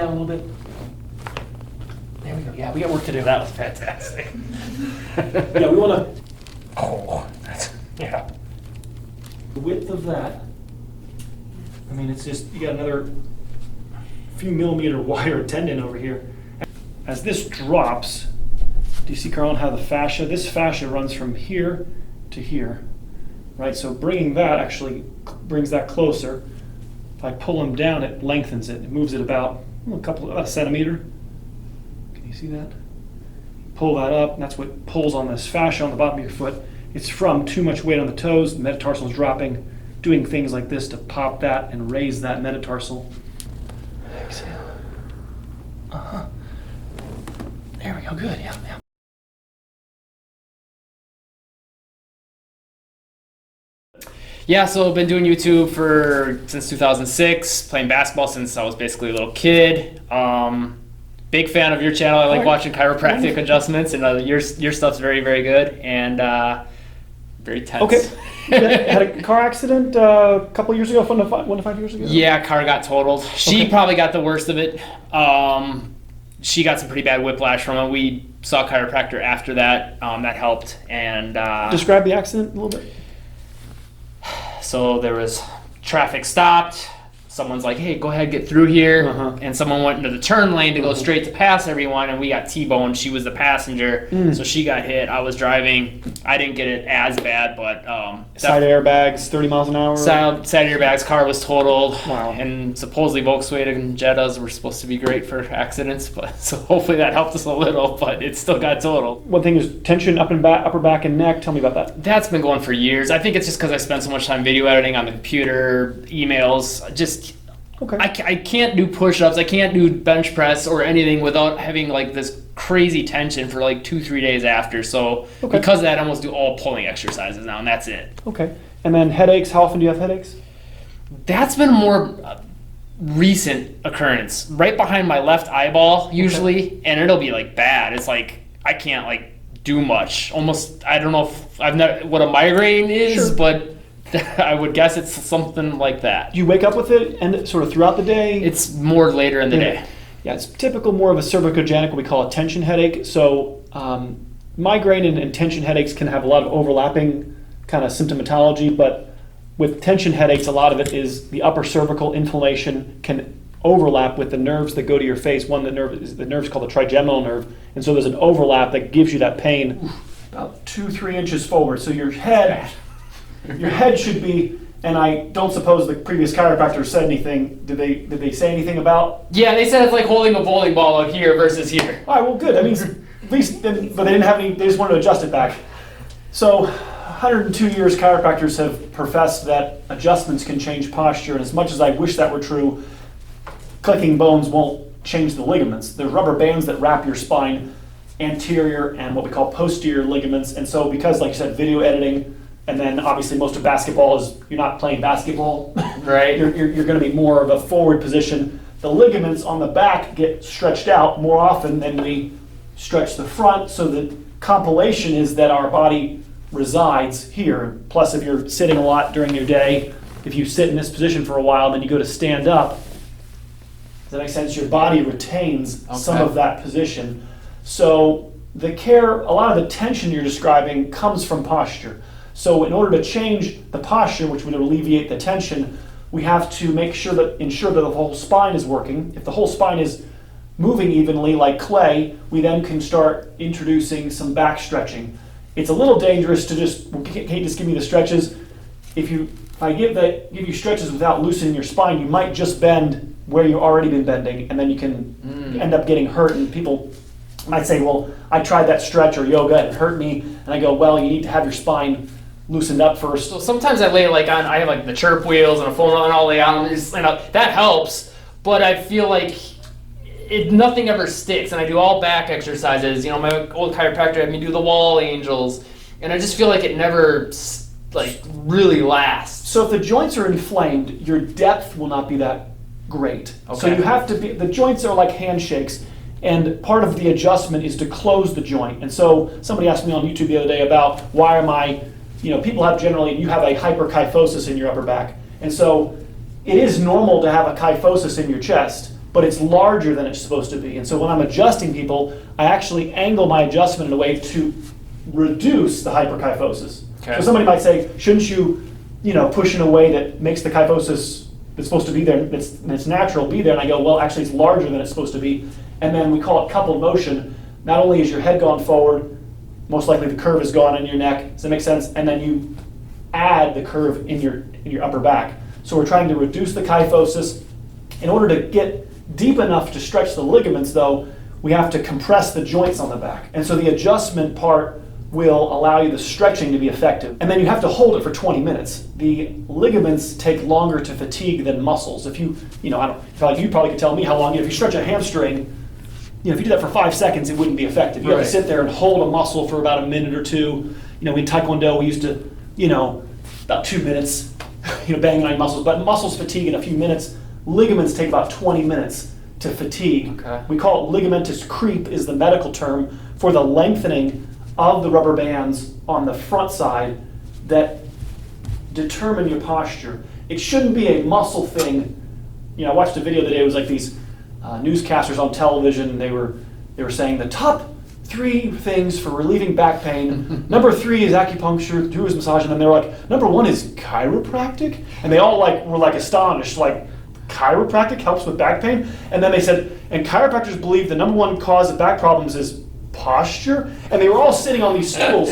down a little bit. There we go. Yeah, we got work to do. That was fantastic. Yeah, we want to, Oh, that's, yeah. the width of that, I mean, it's just, you got another few millimeter wire tendon over here. As this drops, do you see, Carlin, how the fascia, this fascia runs from here to here, right? So bringing that actually brings that closer. If I pull them down, it lengthens it. It moves it about a centimeter. Can you see that? Pull that up, and that's what pulls on this fascia on the bottom of your foot. It's from too much weight on the toes, the metatarsal is dropping, doing things like this to pop that and raise that metatarsal. Exhale. Uh-huh. There we go, good, yeah. Yeah, so I've been doing YouTube since 2006, playing basketball since I was basically a little kid. Big fan of your channel. I like watching chiropractic adjustments, and your stuff's very, very good and very tense. Okay. You had a car accident a couple years ago, 1 to 5 years ago? Yeah, car got totaled. She probably got the worst of it. She got some pretty bad whiplash from it. We saw a chiropractor after that. That helped. And Describe the accident a little bit. so there was traffic stopped. Someone's like, hey, go ahead, get through here. And someone went into the turn lane to go straight to pass everyone, and we got T-boned. She was the passenger, so she got hit. I was driving. I didn't get it as bad, but Side airbags, 30 miles an hour? side airbags, car was totaled. Wow. And supposedly Volkswagen Jettas were supposed to be great for accidents, but so hopefully that helped us a little, but it still got totaled. One thing is tension up and back, upper back and neck. Tell me about that. That's been going for years. I think it's just because I spend so much time video editing on the computer, emails. Okay. I can't do push-ups. I can't do bench press or anything without having like this crazy tension for like 2-3 days after. So because of that, I almost do all pulling exercises now, and that's it. Okay. And then headaches. How often do you have headaches? That's been a more recent occurrence, right behind my left eyeball usually, and it'll be like bad. It's like I can't like do much. Almost, I don't know if I've never what a migraine is, but I would guess it's something like that. Do you wake up with it and sort of throughout the day? It's more later in the day. Yeah, it's typical more of a cervicogenic, what we call a tension headache. So migraine and tension headaches can have a lot of overlapping kind of symptomatology, but with tension headaches, a lot of it is the upper cervical inflammation can overlap with the nerves that go to your face. The nerve is called the trigeminal nerve, and so there's an overlap that gives you that pain about 2-3 inches forward. So your head should be, and I don't suppose the previous chiropractor said anything. Did they say anything about? Yeah, they said it's like holding a bowling ball out here versus here. All right, well, good. I mean, at least, but they didn't have any. They just wanted to adjust it back. So, 102 years, chiropractors have professed that adjustments can change posture, and as much as I wish that were true, clicking bones won't change the ligaments. There's rubber bands that wrap your spine, anterior and what we call posterior ligaments, and so because, like you said, video editing. And then obviously most of basketball is you're not playing basketball. Right. You're going to be more of a forward position. The ligaments on the back get stretched out more often than we stretch the front. So the compilation is that our body resides here. Plus, if you're sitting a lot during your day, if you sit in this position for a while, then you go to stand up. Does that make sense? Your body retains some of that position. So the care, a lot of the tension you're describing comes from posture. So in order to change the posture, which would alleviate the tension, we have to ensure that the whole spine is working. If the whole spine is moving evenly like clay, we then can start introducing some back stretching. It's a little dangerous to Kate, just give me the stretches. If I give you stretches without loosening your spine, you might just bend where you've already been bending, and then you can end up getting hurt. And people might say, well, I tried that stretch or yoga and it hurt me. And I go, well, you need to have your spine loosened up first. So sometimes I lay I have like the chirp wheels and a foam roller and all lay out, and that helps, but I feel like nothing ever sticks, and I do all back exercises. You know, my old chiropractor had me do the wall angels, and I just feel like it never really lasts. So if the joints are inflamed, your depth will not be that great. Okay. So you have to the joints are like handshakes, and part of the adjustment is to close the joint. And so somebody asked me on YouTube the other day about why am I, people have you have a hyperkyphosis in your upper back. And so it is normal to have a kyphosis in your chest, but it's larger than it's supposed to be. And so when I'm adjusting people, I actually angle my adjustment in a way to reduce the hyperkyphosis. Okay. So somebody might say, shouldn't you, push in a way that makes the kyphosis that's supposed to be there, it's natural, be there? And I go, well, actually it's larger than it's supposed to be. And then we call it coupled motion. Not only is your head gone forward, most likely the curve is gone in your neck. Does that make sense? And then you add the curve in your upper back. So we're trying to reduce the kyphosis. In order to get deep enough to stretch the ligaments, though, we have to compress the joints on the back. And so the adjustment part will allow you the stretching to be effective. And then you have to hold it for 20 minutes. The ligaments take longer to fatigue than muscles. If you probably could tell me how long, if you stretch a hamstring, if you do that for 5 seconds, it wouldn't be effective. You have to Right. sit there and hold a muscle for about a minute or two. In Taekwondo, we used to, about 2 minutes, banging on your muscles. But muscles fatigue in a few minutes. Ligaments take about 20 minutes to fatigue. Okay. We call it ligamentous creep is the medical term for the lengthening of the rubber bands on the front side that determine your posture. It shouldn't be a muscle thing. I watched a video today. It was like these newscasters on television. They were saying the top 3 things for relieving back pain. Number 3 is acupuncture, 2 is massage, and then they're like, number 1 is chiropractic, and they all were astonished, like, chiropractic helps with back pain? And then they said, and chiropractors believe the number 1 cause of back problems is posture, and they were all sitting on these stools.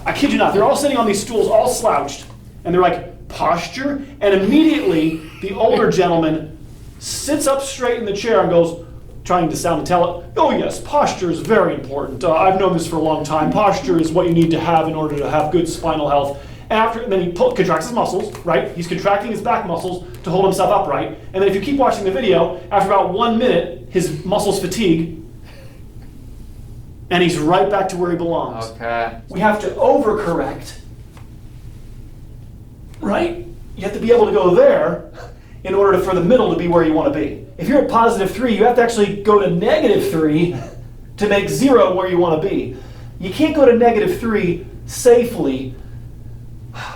I kid you not, they're all sitting on these stools, all slouched, and they're like, posture? And immediately, the older gentleman sits up straight in the chair and goes, trying to sound intelligent, oh yes, posture is very important. I've known this for a long time. Posture is what you need to have in order to have good spinal health. And then he contracts his muscles, right? He's contracting his back muscles to hold himself upright. And then if you keep watching the video, after about 1 minute, his muscles fatigue, and he's right back to where he belongs. Okay. We have to overcorrect, right? You have to be able to go there in order for the middle to be where you want to be. If you're at +3, you have to actually go to -3 to make 0 where you want to be. You can't go to -3 safely.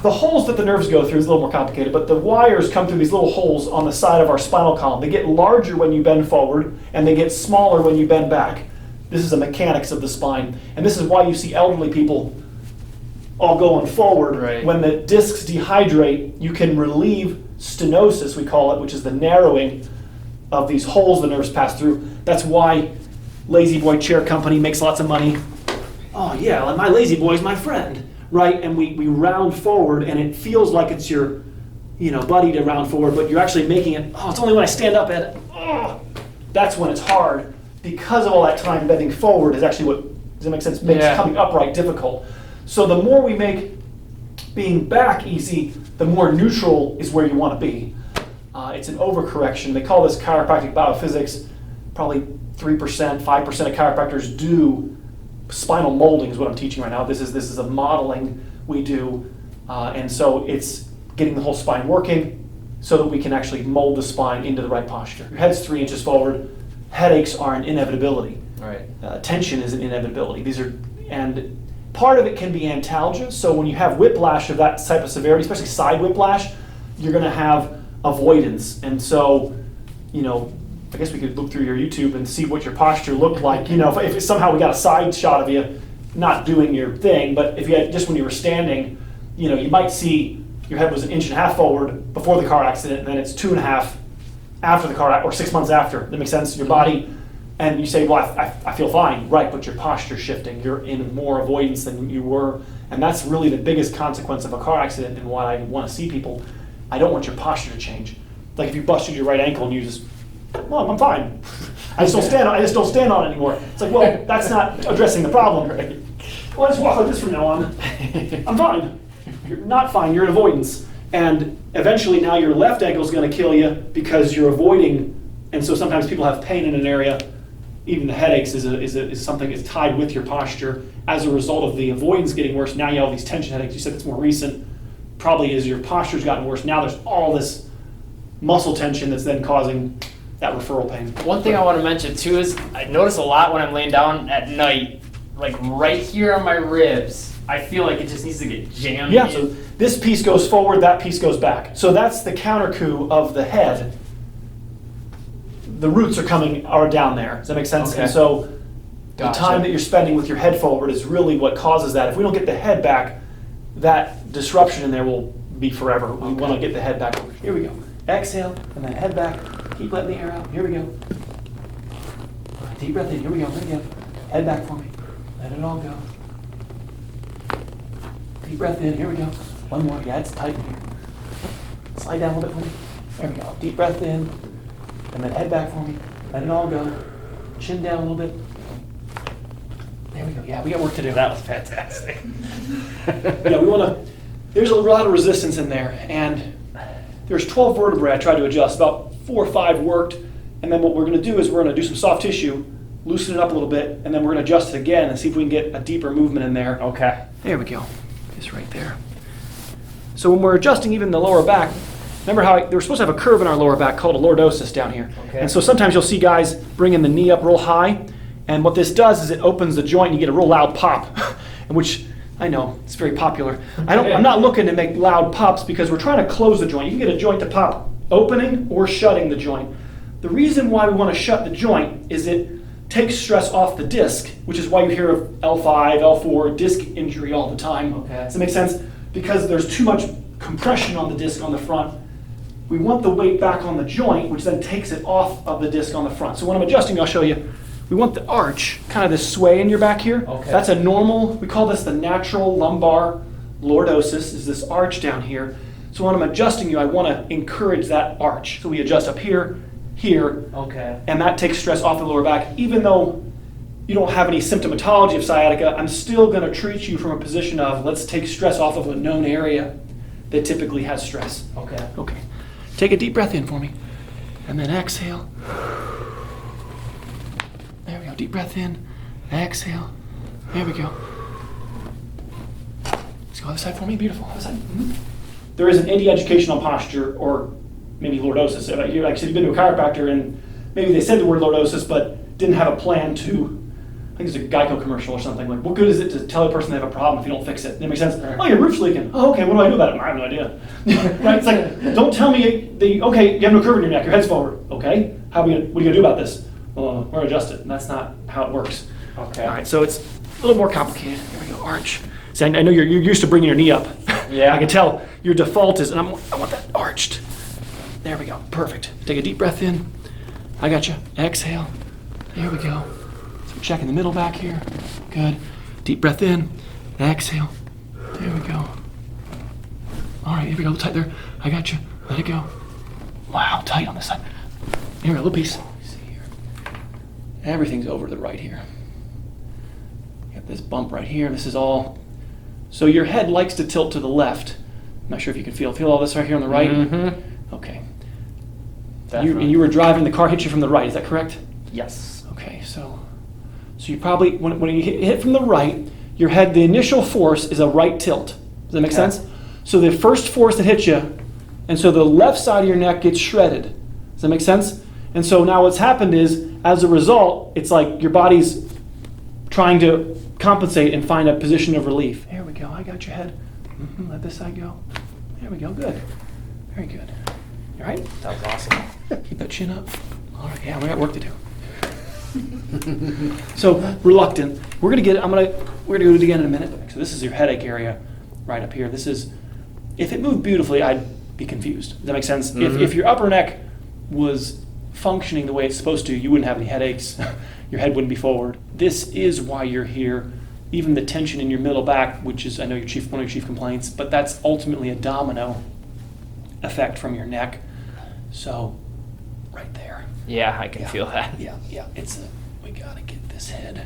The holes that the nerves go through is a little more complicated, but the wires come through these little holes on the side of our spinal column. They get larger when you bend forward, and they get smaller when you bend back. This is the mechanics of the spine. And this is why you see elderly people all going forward. Right. When the discs dehydrate, you can relieve stenosis, we call it, which is the narrowing of these holes the nerves pass through. That's why Lazy Boy Chair Company makes lots of money. Oh yeah, my Lazy Boy's my friend, right? And we round forward, and it feels like it's your, buddy to round forward, but you're actually making it, it's only when I stand up, Ed. Oh, that's when it's hard. Because of all that time bending forward is actually what, does that make sense, makes Yeah. coming upright difficult. So the more we make being back easy, the more neutral is where you want to be. It's an overcorrection. They call this chiropractic biophysics. Probably 3%, 5% of chiropractors do spinal molding is what I'm teaching right now. This is a modeling we do. And so it's getting the whole spine working so that we can actually mold the spine into the right posture. Your head's 3 inches forward. Headaches are an inevitability. Right. Tension is an inevitability. And part of it can be antalgia. So when you have whiplash of that type of severity, especially side whiplash, you're going to have avoidance. And so, I guess we could look through your YouTube and see what your posture looked like. If somehow we got a side shot of you not doing your thing, but if you had just when you were standing, you might see your head was 1.5 inches forward before the car accident, and then it's 2.5 after the car, or 6 months after. That makes sense? Your body, and you say, well, I feel fine, right, but your posture's shifting. You're in more avoidance than you were, and that's really the biggest consequence of a car accident and why I want to see people. I don't want your posture to change. Like if you busted your right ankle and you just, well, I'm fine. I just don't stand on it anymore. It's like, well, that's not addressing the problem. Well, I just walk like this from now on. I'm fine. You're not fine, you're in avoidance. And eventually now your left ankle is going to kill you because you're avoiding. And so sometimes people have pain in an area. Even the headaches is something that's tied with your posture. As a result of the avoidance getting worse, now you have these tension headaches. You said it's more recent. Probably as your posture's gotten worse, now there's all this muscle tension that's then causing that referral pain. One thing I want to mention too is I notice a lot when I'm laying down at night, like right here on my ribs, I feel like it just needs to get jammed Yeah, in. so this piece goes forward, that piece goes back. So that's the counter coup of the head. the roots are down there. Does that make sense? Okay. And so the Gotcha. time that you're spending with your head forward is really what causes that. If we don't get the head back, that disruption in there will be forever. We want to get the head back over. Here we go. Exhale, and then head back. Keep letting the air out. Here we go. Deep breath in. Here we go. Let it go. Head back for me. Let it all go. Deep breath in. Here we go. One more. Yeah, it's tight in here. Slide down a little bit for me. There we go. Deep breath in, and then head back for me. Let it all go. Chin down a little bit. There we go. Yeah, we got work to do. That was fantastic. Yeah, we want to. There's a lot of resistance in there, and there's 12 vertebrae I tried to adjust. About 4 or 5 worked, and then what we're going to do is we're going to do some soft tissue, loosen it up a little bit, and then we're going to adjust it again and see if we can get a deeper movement in there. Okay. There we go. Just right there. So when we're adjusting even the lower back, remember how they were supposed to have a curve in our lower back called a lordosis down here. Okay. And so sometimes you'll see guys bringing the knee up real high, and what this does is it opens the joint and you get a real loud pop, which I know it's very popular. I'm not looking to make loud pops because we're trying to close the joint. You can get a joint to pop opening or shutting the joint. The reason why we want to shut the joint is it takes stress off the disc, which is why you hear of L5, L4 disc injury all the time. Okay. Does that make sense? Because there's too much compression on the disc on the front. We want the weight back on the joint, which then takes it off of the disc on the front. So when I'm adjusting, I'll show you. We want the arch, kind of this sway in your back here. Okay. That's a normal, we call this the natural lumbar lordosis, is this arch down here. So when I'm adjusting you, I want to encourage that arch. So we adjust up here, here, Okay. and that takes stress off the lower back. Even though you don't have any symptomatology of sciatica, I'm still going to treat you from a position of let's take stress off of a known area that typically has stress. Okay. Okay. Take a deep breath in for me. And then exhale. There we go. Deep breath in. Exhale. There we go. Let's go other side for me. Beautiful. Other side. Mhm. There isn't any education on posture or maybe lordosis. Like I said, you've been to a chiropractor and maybe they said the word lordosis but didn't have a plan to, I think it's a Geico commercial or something. Like, what good is it to tell a person they have a problem if you don't fix it? That makes sense? Right. Oh, your roof's leaking. Oh, okay, what do I do about it? I have no idea. Right? It's like, don't tell me, okay, you have no curve in your neck, your head's forward. Okay, what are you going to do about this? Well, we're going to adjust it. And that's not how it works. Okay. All right, so it's a little more complicated. Here we go, arch. See, I know you're used to bringing your knee up. Yeah. I can tell your default is, and I want that arched. There we go, perfect. Take a deep breath in. I got you. Exhale. There we go. So we're checking the middle back here. Good. Deep breath in. Exhale. There we go. All right, here we go. Tight there. I got you. Let it go. Wow, tight on this side. Here we go, little piece. See here. Everything's over to the right here. You got this bump right here. This is all. So your head likes to tilt to the left. I'm not sure if you can feel all this right here on the right. Mm-hmm. Okay. Definitely. You were driving, the car hit you from the right. Is that correct? Yes. Okay, so you probably when you hit from the right, your head, the initial force is a right tilt. Does that make Okay. sense? So the first force that hits you, and so the left side of your neck gets shredded. Does that make sense? And so now what's happened is, as a result, it's like your body's trying to compensate and find a position of relief. There we go. I got your head. Let this side go. There we go. Good. Very good. You all right? That was awesome. Keep that chin up. All right. Yeah, we got work to do. So reluctant. We're gonna do it again in a minute. So this is your headache area, right up here. This is, if it moved beautifully, I'd be confused. Does that make sense? If your upper neck was functioning the way it's supposed to, you wouldn't have any headaches. Your head wouldn't be forward. This is why you're here. Even the tension in your middle back, which is, I know, one of your chief complaints, but that's ultimately a domino effect from your neck. So, right there. Yeah, I can feel that. Yeah. We gotta get this head.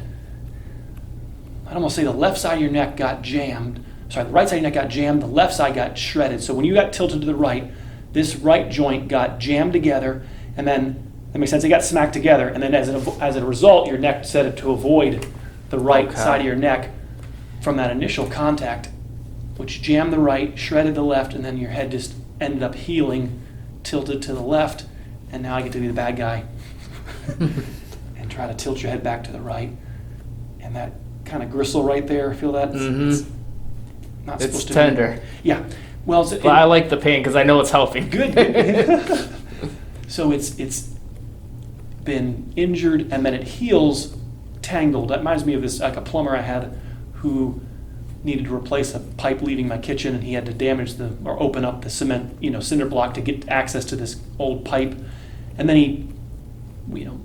I'd almost say the left side of your neck got jammed. Sorry, the right side of your neck got jammed, the left side got shredded. So when you got tilted to the right, this right joint got jammed together, and then, that makes sense, it got smacked together, and then as a result, your neck set it to avoid the right side of your neck from that initial contact, which jammed the right, shredded the left, and then your head just ended up healing, tilted to the left, and now I get to be the bad guy and try to tilt your head back to the right. And that kind of gristle right there, feel that? It's not It's supposed to tender. be. Yeah. Well, But I like the pain because I know it's helping. good. So been injured and then it heals tangled. That reminds me of this, like a plumber I had who needed to replace a pipe leaving my kitchen, and he had to damage or open up the cement, cinder block to get access to this old pipe. And then he,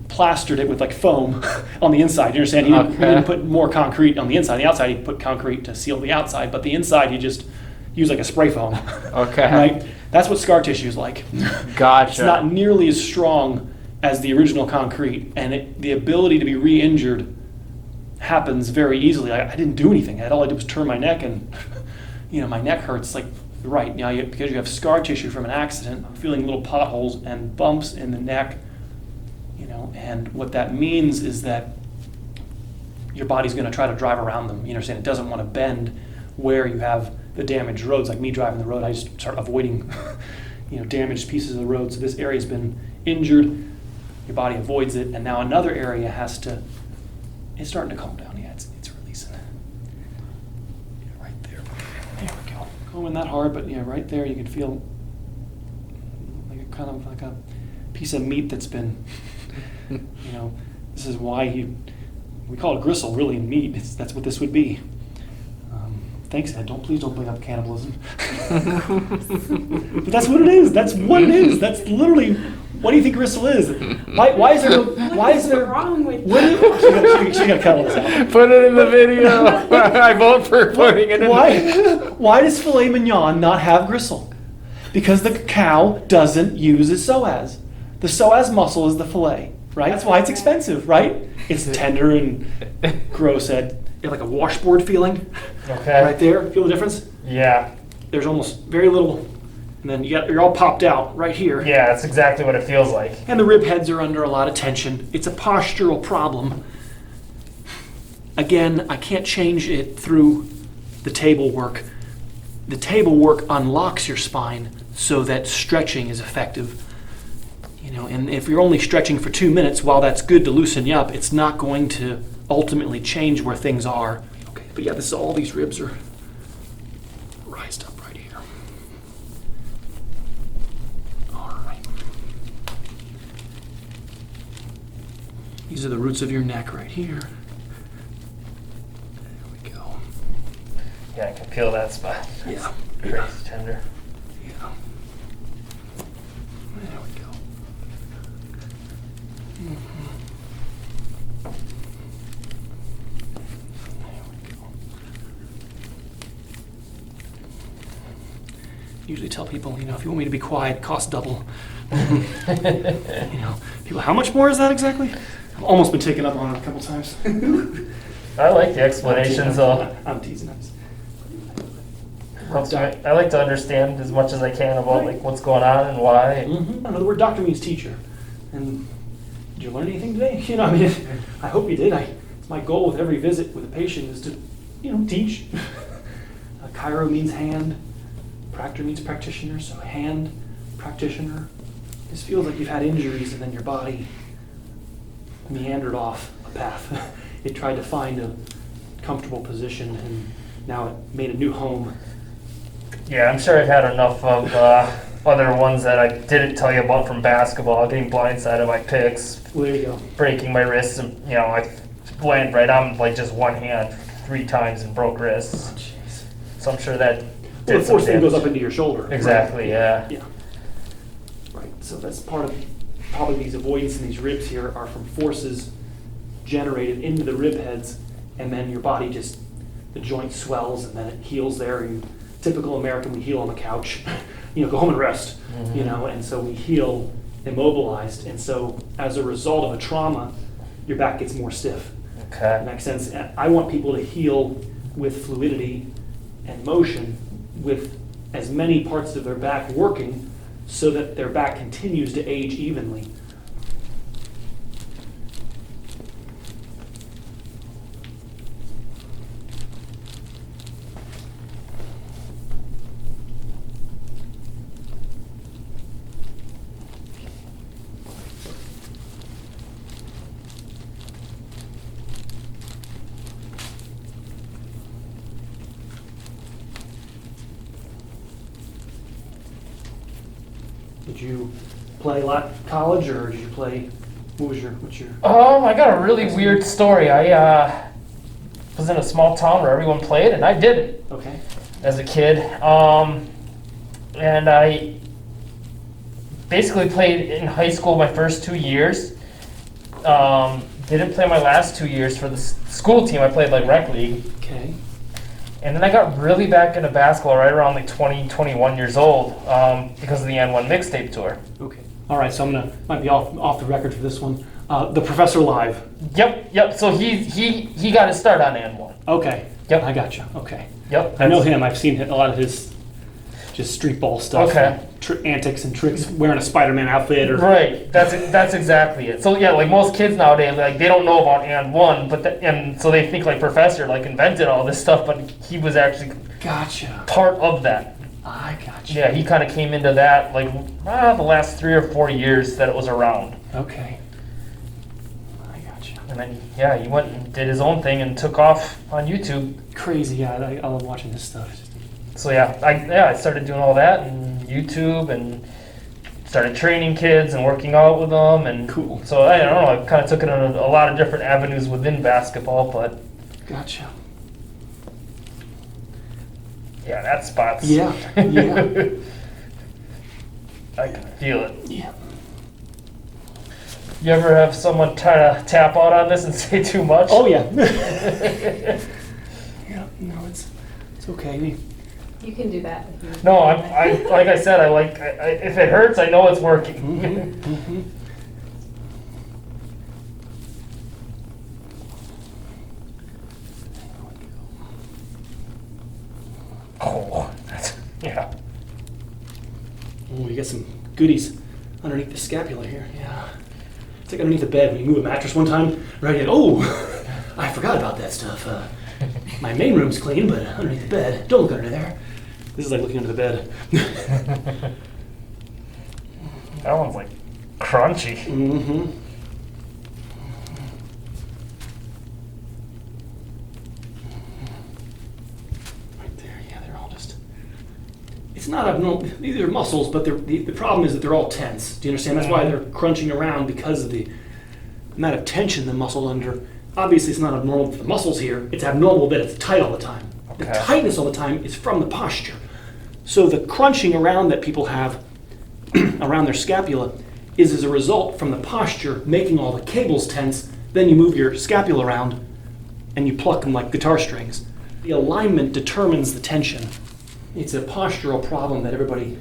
plastered it with like foam on the inside. You understand? He didn't put more concrete on the inside. On the outside, he put concrete to seal the outside, but the inside, he just used like a spray foam. Okay. Right? That's what scar tissue is like. Gotcha. It's not nearly as strong as the original concrete, and the ability to be re-injured happens very easily. I didn't do anything. All I did was turn my neck, and my neck hurts. Like, right now, because you have scar tissue from an accident, I'm feeling little potholes and bumps in the neck. And what that means is that your body's going to try to drive around them. You understand? It doesn't want to bend where you have the damaged roads. Like me driving the road, I just start avoiding, damaged pieces of the road. So this area's been injured. Your body avoids it, and now another area it's starting to calm down. Yeah, it's releasing. Yeah, right there. There we go. Going that hard, but yeah, right there you can feel like a piece of meat that's been, this is why we call it gristle really in meat. That's what this would be. Thanks, Ed. Please don't bring up cannibalism. But that's what it is. That's what it is. That's literally. What do you think gristle is? Why is there? Why is there? Wrong with She got to cut all this out. Put it in the video. I vote for putting it in. Why does filet mignon not have gristle? Because the cow doesn't use its psoas. The psoas muscle is the fillet, right? That's why it's expensive, right? It's tender and gross. You have like a washboard feeling. Okay. Right there. Feel the difference? Yeah. There's almost very little, and then you're all popped out right here. Yeah, that's exactly what it feels like. And the rib heads are under a lot of tension. It's a postural problem. Again, I can't change it through the table work. The table work unlocks your spine so that stretching is effective. And if you're only stretching for 2 minutes, while that's good to loosen you up, it's not going to ultimately change where things are. Okay, but yeah, all these ribs are rised up right here. All right. These are the roots of your neck right here. There we go. Yeah, I can feel that spot. Yeah. Crazy tender. Yeah. There we go. Usually tell people, if you want me to be quiet, it costs double. People, how much more is that exactly? I've almost been taken up on it a couple times. I like the explanations though. I'm teasing. I like to understand as much as I can about like what's going on and why. Mm-hmm. The word doctor means teacher. And did you learn anything today? I hope you did. It's my goal with every visit with a patient is to, teach. Chiro means hand. Practor means practitioner, so hand, practitioner. This feels like you've had injuries and then your body meandered off a path. It tried to find a comfortable position and now it made a new home. Yeah, I'm sure I've had enough of other ones that I didn't tell you about from basketball, getting blindsided by picks, Well, there you go. breaking my wrists, and I landed right on like just one hand 3 times and broke wrists. Oh, jeez. So I'm sure that Well, the did some force thing goes damage. up into your shoulder. Exactly, yeah. Yeah. Right, so that's part of probably these avoidance and these ribs here are from forces generated into the rib heads, and then your body the joint swells and then it heals there. And typical American, we heal on the couch, go home and rest, and so we heal immobilized. And so as a result of a trauma, your back gets more stiff. Okay. Makes sense. I want people to heal with fluidity and motion, with as many parts of their back working so that their back continues to age evenly. Did you play a lot in college, or did you play What's your? I got a really weird story. I was in a small town where everyone played, and I didn't Okay. as a kid. And I basically played in high school my first 2 years. Didn't play my last 2 years for the school team. I played like rec league. Okay. And then I got really back into basketball right around like 20, 21 years old because of the N1 mixtape tour. Okay. All right. So might be off the record for this one. The Professor Live. Yep. So he got his start on N1. Okay. Yep. I got you. Okay. Yep. I know him. I've seen a lot of his just street ball stuff. Okay. Antics and tricks, wearing a Spider-Man outfit or. Right. That's exactly it. So yeah, like most kids nowadays, like they don't know about And1, but and so they think like Professor like invented all this stuff, but he was actually Gotcha. part of that. I gotcha. Yeah, he kind of came into that like the last 3 or 4 years that it was around. Okay. I gotcha. And then he went and did his own thing and took off on YouTube. Crazy. Yeah, I love watching this stuff. So I started doing all that and YouTube and started training kids and working out with them and Cool. So I don't know, I kind of took it in a lot of different avenues within basketball, but Gotcha. yeah, that spot's Yeah. Yeah. I can feel it. Yeah. You ever have someone try to tap out on this and say too much? Oh yeah. Yeah. No, it's okay. You can do that. if you- No, I like I said, I if it hurts, I know it's working. Mm-hmm. Oh, that's, yeah. Oh, you got some goodies underneath the scapula here. Yeah. It's like underneath the bed when you move a mattress one time. Right. Oh, I forgot about that stuff. My main room's clean, but underneath the bed, don't look under there. This is like looking under the bed. That one's like crunchy. Mm-hmm. Right there, yeah, they're all just. It's not abnormal. These are muscles, but the problem is that they're all tense. Do you understand? That's why they're crunching around because of the amount of tension the muscle under. Obviously, it's not abnormal for the muscles here. It's abnormal that it's tight all the time. The Okay. tightness all the time is from the posture. So the crunching around that people have around their scapula is as a result from the posture making all the cables tense. Then you move your scapula around and you pluck them like guitar strings. The alignment determines the tension. It's a postural problem that everybody,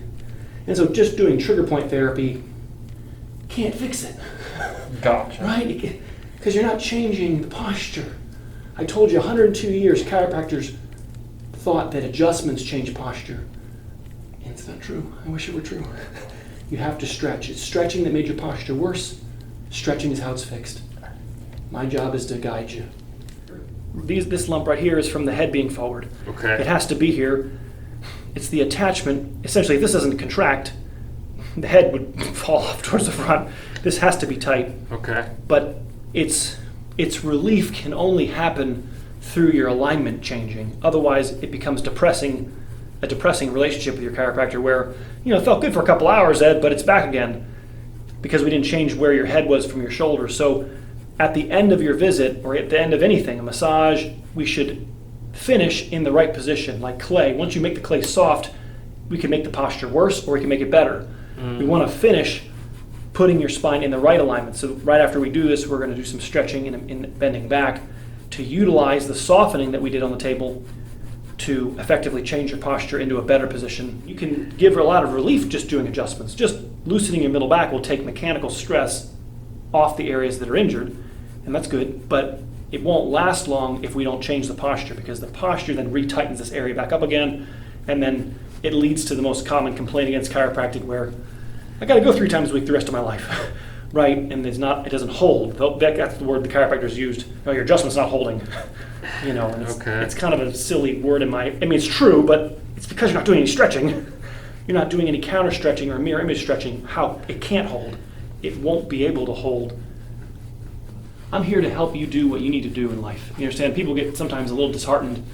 and so just doing trigger point therapy can't fix it, Gotcha. right? Because you're not changing the posture. I told you 102 years chiropractors thought that adjustments change posture. And it's not true. I wish it were true. You have to stretch. It's stretching that made your posture worse. Stretching is how it's fixed. My job is to guide you. This lump right here is from the head being forward. Okay. It has to be here. It's the attachment. Essentially, if this doesn't contract, the head would fall off towards the front. This has to be tight. Okay. But its relief can only happen through your alignment changing. Otherwise, it becomes a depressing relationship with your chiropractor where, it felt good for a couple hours, Ed, but it's back again because we didn't change where your head was from your shoulder. So at the end of your visit, or at the end of anything, a massage, we should finish in the right position, like clay. Once you make the clay soft, we can make the posture worse or we can make it better. We want to finish putting your spine in the right alignment. So right after we do this, we're going to do some stretching and bending back to utilize the softening that we did on the table to effectively change your posture into a better position. You can give a lot of relief just doing adjustments. Just loosening your middle back will take mechanical stress off the areas that are injured, and that's good, but it won't last long if we don't change the posture, because the posture then retightens this area back up again, and then it leads to the most common complaint against chiropractic where I got to go 3 times a week the rest of my life, right? And it doesn't hold. That's the word the chiropractors used. No, your adjustment's not holding. And it's kind of a silly word it's true, but it's because you're not doing any stretching. You're not doing any counter stretching or mirror image stretching. How it can't hold. It won't be able to hold. I'm here to help you do what you need to do in life. You understand? People get sometimes a little disheartened.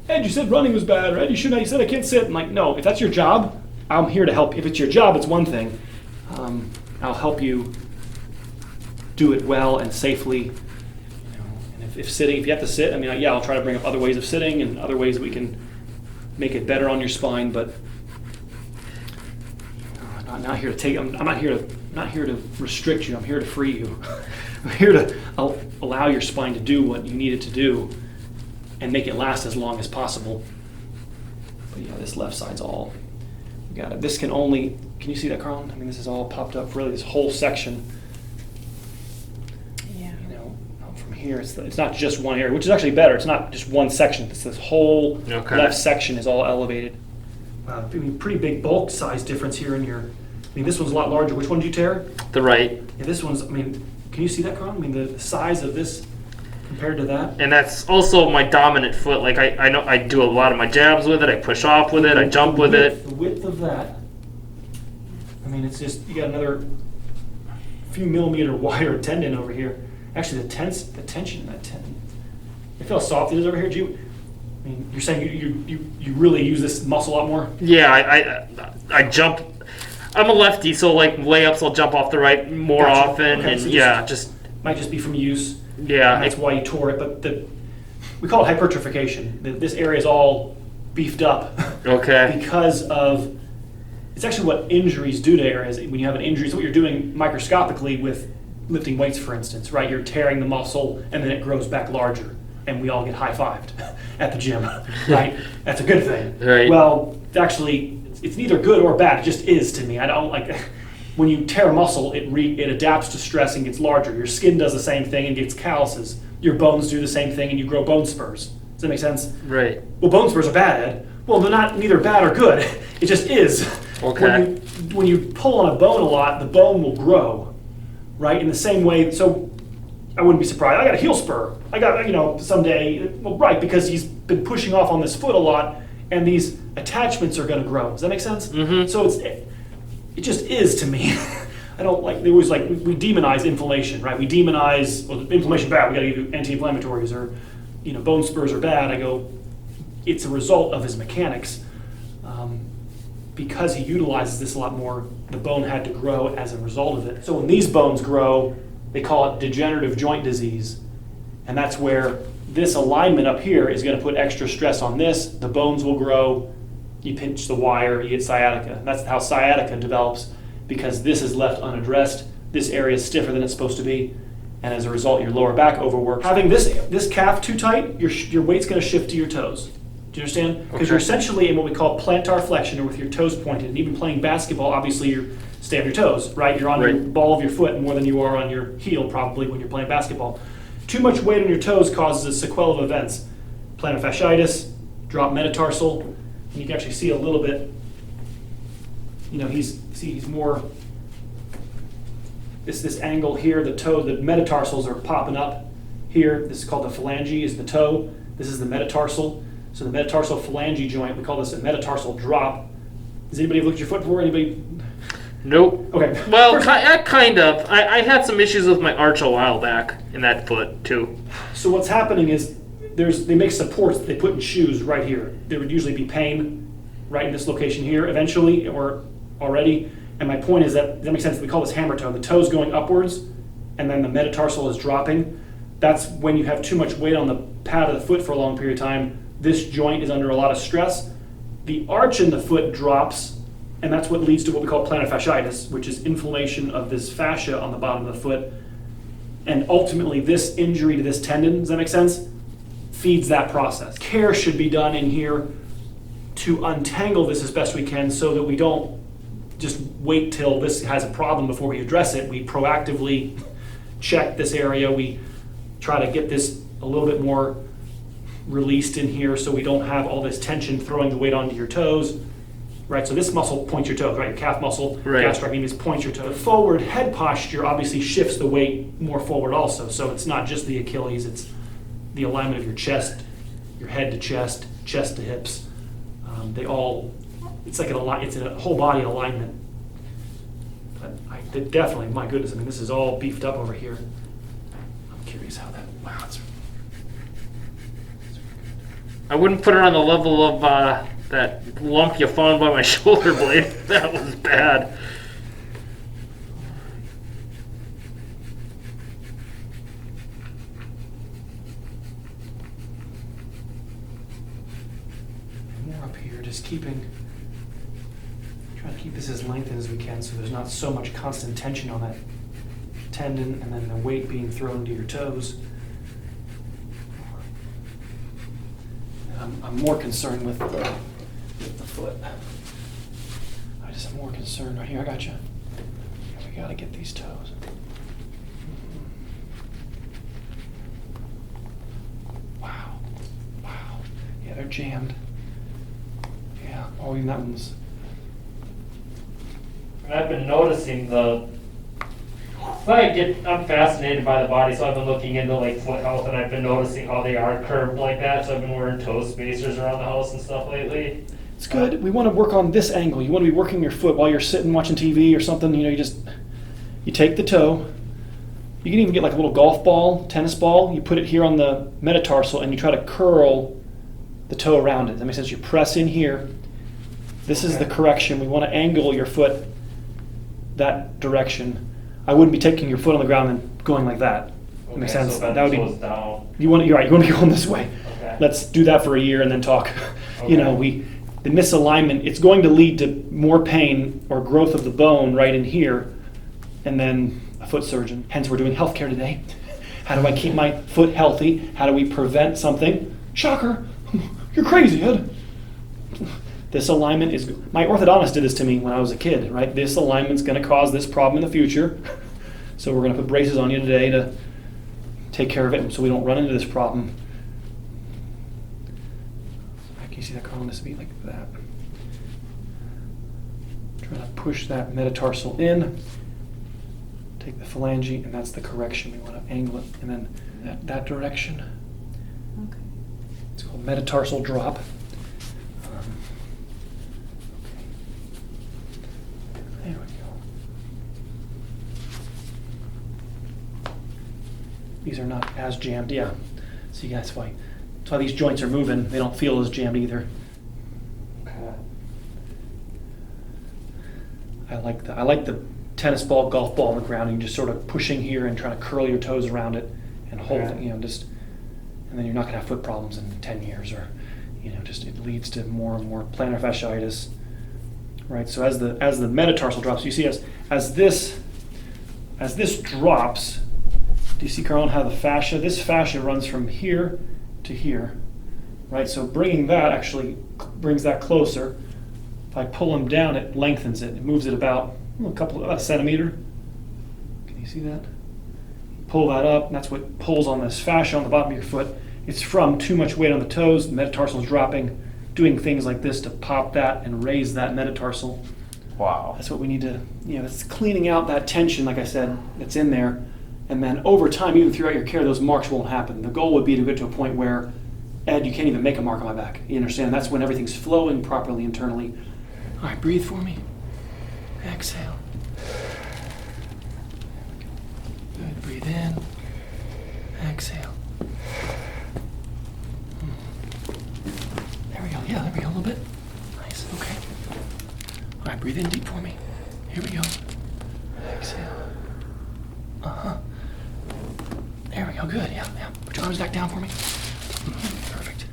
Ed, you said running was bad, or Ed, you said I can't sit. I'm like, no, if that's your job, I'm here to help. If it's your job, it's one thing. I'll help you do it well and safely. You know, and if sitting, if you have to sit, I mean, yeah, I'll try to bring up other ways of sitting and other ways we can make it better on your spine, but I'm not here to take. I'm not here to restrict you. I'm here to free you. I'm here to allow your spine to do what you need it to do, and make it last as long as possible. But yeah, this left side's all. We got it. This can only. Can you see that, Carl? I mean, this is all popped up. Really, this whole section. Yeah. You know, from here, it's not just one area, which is actually better. It's not just one section. It's this whole left section is all elevated. I mean, pretty big bulk size difference here in your. I mean, this one's a lot larger. Which one did you tear? The right. Yeah, this one's. I mean, can you see that, Carl? I mean, the size of this compared to that. And that's also my dominant foot. Like I know I do a lot of my jabs with it. I push off with it. I jump with it. The width of that. I mean, it's just you got another few millimeter wider tendon over here. Actually, the tension in that tendon. You feel how soft it is over here, G? I mean, you're saying you really use this muscle a lot more? Yeah, I jump. I'm a lefty, so like layups, I'll jump off the right more Gotcha. often, Okay, and so yeah, just might just be from use. yeah. And that's why you tore it. But we call it hypertrophication. This area is all beefed up Okay. because of. It's actually what injuries do to areas. When you have an injury, it's what you're doing microscopically with lifting weights, for instance, right? You're tearing the muscle, and then it grows back larger, and we all get high-fived at the gym, right? That's a good thing. Right. Well, actually, it's neither good or bad. It just is to me. I don't like when you tear a muscle, it adapts to stress and gets larger. Your skin does the same thing and gets calluses. Your bones do the same thing, and you grow bone spurs. Does that make sense? Right. Well, bone spurs are bad, Ed. Well, they're not neither bad or good. It just is. Okay. When you pull on a bone a lot, the bone will grow, right? In the same way, so I wouldn't be surprised. I got a heel spur. I got, someday, well, right, because he's been pushing off on this foot a lot, and these attachments are going to grow. Does that make sense? Mm-hmm. So it just is to me. I don't like, they always like, we demonize inflammation, right? We demonize, well, inflammation bad, we got to give you anti-inflammatories, or, bone spurs are bad. I go, it's a result of his mechanics. Because he utilizes this a lot more, the bone had to grow as a result of it. So when these bones grow, they call it degenerative joint disease. And that's where this alignment up here is going to put extra stress on this. The bones will grow. You pinch the wire, you get sciatica. That's how sciatica develops, because this is left unaddressed. This area is stiffer than it's supposed to be. And as a result, your lower back overworks. Having this calf too tight, your weight's going to shift to your toes. Do you understand? Because you're essentially in what we call plantar flexion, or with your toes pointed. And even playing basketball, obviously you stay on your toes, right? You're on the ball of your foot more than you are on your heel, probably, when you're playing basketball. Too much weight on your toes causes a sequel of events. Plantar fasciitis, drop metatarsal. And you can actually see a little bit. He's more. This angle here, the toe, the metatarsals are popping up here. This is called the phalange, is the toe. This is the metatarsal. So the metatarsal phalange joint, we call this a metatarsal drop. Has anybody looked at your foot before? Anybody? Nope. Okay. Well, kind of. I had some issues with my arch a while back in that foot too. So what's happening is they make supports that they put in shoes right here. There would usually be pain right in this location here eventually, or already. And my point is that makes sense. We call this hammer toe. The toe's going upwards, and then the metatarsal is dropping. That's when you have too much weight on the pad of the foot for a long period of time. This joint is under a lot of stress. The arch in the foot drops, and that's what leads to what we call plantar fasciitis, which is inflammation of this fascia on the bottom of the foot. And ultimately, this injury to this tendon, does that make sense, feeds that process. Care should be done in here to untangle this as best we can, so that we don't just wait till this has a problem before we address it. We proactively check this area. We try to get this a little bit more released in here, so we don't have all this tension throwing the weight onto your toes, right? So this muscle points your toes, right? Your calf muscle, gastrocnemius points your toes. Forward head posture obviously shifts the weight more forward also. So it's not just the Achilles, it's the alignment of your chest, your head to chest, chest to hips. It's like it's a whole body alignment. But definitely, my goodness, I mean, this is all beefed up over here. I'm curious how it's I wouldn't put it on the level of that lump you found by my shoulder blade. That was bad. here, just trying to keep this as lengthened as we can so there's not so much constant tension on that tendon and then the weight being thrown to your toes. I'm more concerned with the foot. I just am more concerned right here. I got you. We got to get these toes. Wow. Wow. Yeah, they're jammed. Yeah. Oh, even that one's. And I've been noticing I'm fascinated by the body, so I've been looking into like foot health, and I've been noticing how they are curved like that. So I've been wearing toe spacers around the house and stuff lately. It's good. We want to work on this angle. You want to be working your foot while you're sitting watching TV or something. You take the toe. You can even get like a little golf ball, tennis ball. You put it here on the metatarsal and you try to curl the toe around it. That makes sense. You press in here. This is the correction. We want to angle your foot that direction. I wouldn't be taking your foot on the ground and going like that. That makes sense. So that would goes be. down. You're right. You want to be going this way. Okay. Let's do that for a year and then talk. Okay. The misalignment, it's going to lead to more pain or growth of the bone right in here, and then a foot surgeon. Hence, we're doing healthcare today. How do I keep my foot healthy? How do we prevent something? Shocker! You're crazy, Ed. This alignment is. My orthodontist did this to me when I was a kid, right? This alignment's going to cause this problem in the future. So we're going to put braces on you today to take care of it so we don't run into this problem. Can you see that curling this beat like that? Try to push that metatarsal in. Take the phalange, and that's the correction. We want to angle it, and then that direction. Okay. It's called metatarsal drop. There we go. These are not as jammed, yeah. See, that's why these joints are moving. They don't feel as jammed either. Okay. I like the tennis ball, golf ball on the ground, and you're just sort of pushing here and trying to curl your toes around it and hold it, and then you're not gonna have foot problems in 10 years or, just it leads to more and more plantar fasciitis. Right, so as the metatarsal drops, you see as this drops, do you see, Carlin, how this fascia runs from here to here, right? So bringing that actually brings that closer. If I pull them down, it lengthens it. It moves it about a centimeter. Can you see that? Pull that up, and that's what pulls on this fascia on the bottom of your foot. It's from too much weight on the toes, the metatarsal is dropping, doing things like this to pop that and raise that metatarsal. Wow. That's what we need to, it's cleaning out that tension, like I said, that's in there. And then over time, even throughout your care, those marks won't happen. The goal would be to get to a point where, Ed, you can't even make a mark on my back. You understand? That's when everything's flowing properly internally. All right, breathe for me. Exhale. Good, breathe in. Exhale. There we go. Yeah, there we go, a little bit. Nice, okay. All right, breathe in deep for me. Here we go. Exhale. Uh-huh. There we go, good, yeah. Put your arms back down for me. Perfect.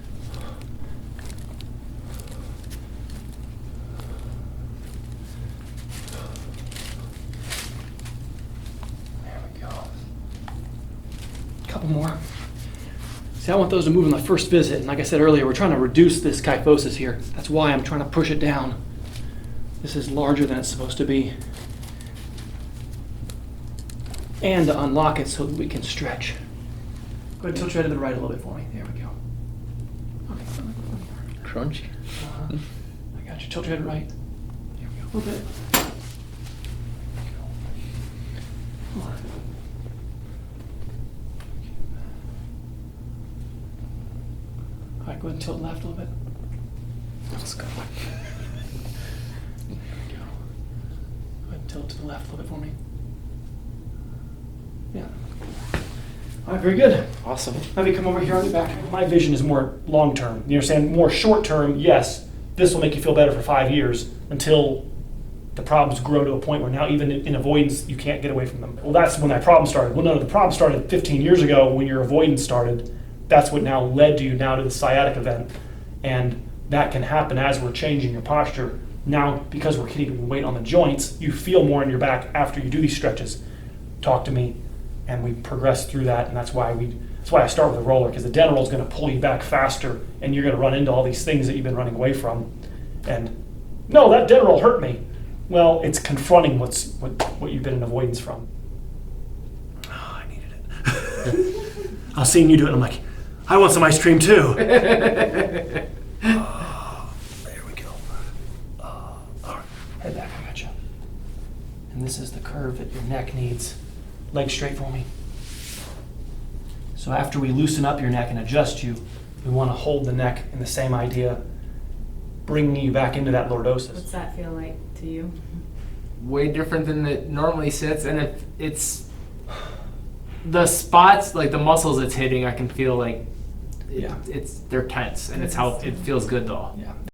There we go. Couple more. See, I want those to move in the first visit, and like I said earlier, we're trying to reduce this kyphosis here. That's why I'm trying to push it down. This is larger than it's supposed to be. And to unlock it so that we can stretch. Go ahead and tilt your head to the right a little bit for me. There we go. Okay. Crunchy. I got you. Tilt your head right. There we go. A little bit. Come on. All right, go ahead and tilt left a little bit. Let's go. There we go. Go ahead and tilt to the left a little bit for me. Yeah. All right, very good. Awesome. Let me come over here on the back. My vision is more long term. You understand? More short term, yes, this will make you feel better for 5 years until the problems grow to a point where now even in avoidance, you can't get away from them. Well, that's when that problem started. Well, no, the problem started 15 years ago when your avoidance started. That's what now led you now to the sciatic event. And that can happen as we're changing your posture. Now, because we're keeping weight on the joints, you feel more in your back after you do these stretches. Talk to me, and we progress through that, and that's why I start with a roller, because the dead roll is going to pull you back faster, and you're going to run into all these things that you've been running away from. And no, that dead roll hurt me. Well, it's confronting what you've been in avoidance from. Oh, I needed it. I was seeing you do it, and I'm like, I want some ice cream too. There we go. All right, head back, I got you. And this is the curve that your neck needs. Legs straight for me. So after we loosen up your neck and adjust you, we want to hold the neck in the same idea, bringing you back into that lordosis. What's that feel like to you? Way different than it normally sits, and it's the spots, like the muscles it's hitting, I can feel like Yeah. they're tense, and it's how it feels good though. Yeah.